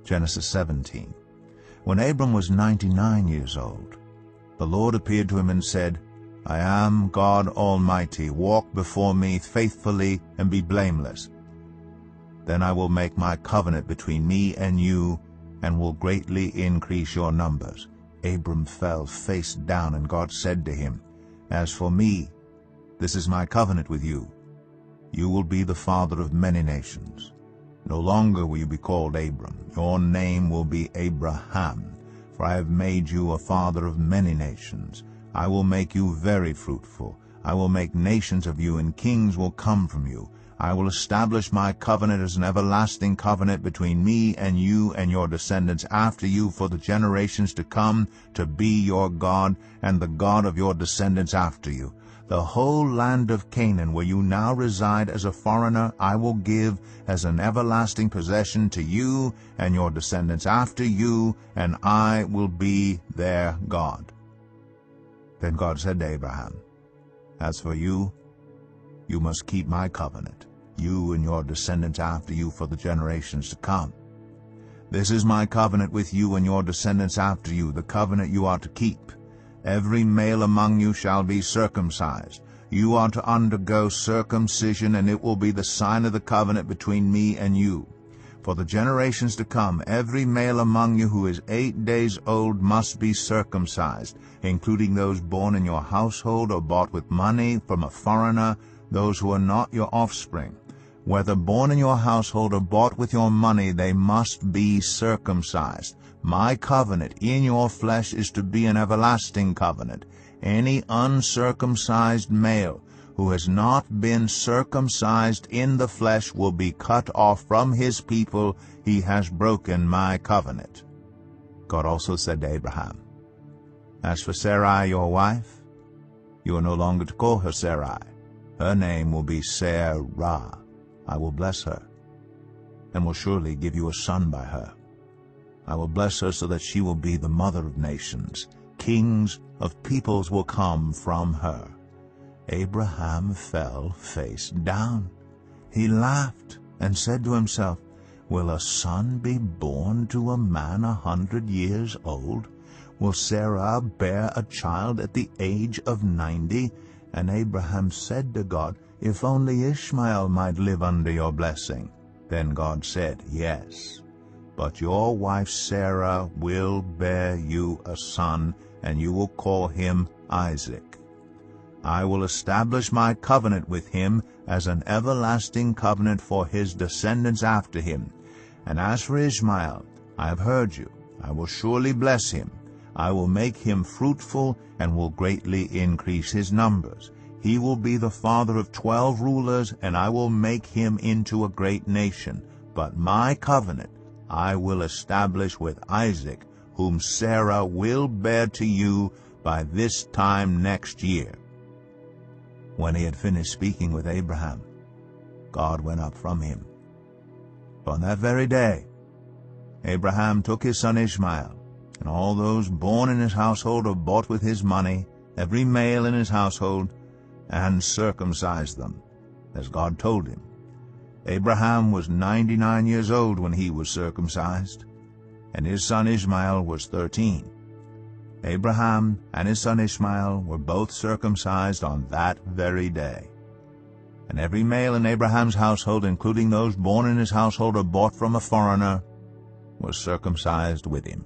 Genesis 17. When Abram was 99 years old, the Lord appeared to him and said, I am God Almighty. Walk before me faithfully and be blameless. Then I will make my covenant between me and you, and will greatly increase your numbers. Abram fell face down, and God said to him, As for me, this is my covenant with you. You will be the father of many nations. No longer will you be called Abram. Your name will be Abraham, for I have made you a father of many nations. I will make you very fruitful. I will make nations of you, and kings will come from you. I will establish my covenant as an everlasting covenant between me and you and your descendants after you for the generations to come, to be your God and the God of your descendants after you. The whole land of Canaan, where you now reside as a foreigner, I will give as an everlasting possession to you and your descendants after you, and I will be their God. Then God said to Abraham, As for you, you must keep my covenant, you and your descendants after you for the generations to come. This is my covenant with you and your descendants after you, the covenant you are to keep. Every male among you shall be circumcised. You are to undergo circumcision, and it will be the sign of the covenant between me and you. For the generations to come, every male among you who is 8 days old must be circumcised, including those born in your household or bought with money from a foreigner, those who are not your offspring. Whether born in your household or bought with your money, they must be circumcised. My covenant in your flesh is to be an everlasting covenant. Any uncircumcised male who has not been circumcised in the flesh will be cut off from his people. He has broken my covenant. God also said to Abraham, As for Sarai your wife, you are no longer to call her Sarai. Her name will be Sarah. I will bless her, and will surely give you a son by her. I will bless her so that she will be the mother of nations. Kings of peoples will come from her. Abraham fell face down. He laughed and said to himself, Will a son be born to a man 100 years old? Will Sarah bear a child at the age of 90? And Abraham said to God, If only Ishmael might live under your blessing. Then God said, Yes, but your wife Sarah will bear you a son, and you will call him Isaac. I will establish my covenant with him as an everlasting covenant for his descendants after him. And as for Ishmael, I have heard you. I will surely bless him. I will make him fruitful and will greatly increase his numbers. He will be the father of 12 rulers, and I will make him into a great nation. But my covenant I will establish with Isaac, whom Sarah will bear to you by this time next year. When he had finished speaking with Abraham, God went up from him. On that very day, Abraham took his son Ishmael, and all those born in his household or bought with his money, every male in his household, and circumcised them, as God told him. Abraham was 99 years old when he was circumcised, and his son Ishmael was 13. Abraham and his son Ishmael were both circumcised on that very day. And every male in Abraham's household, including those born in his household or bought from a foreigner, was circumcised with him.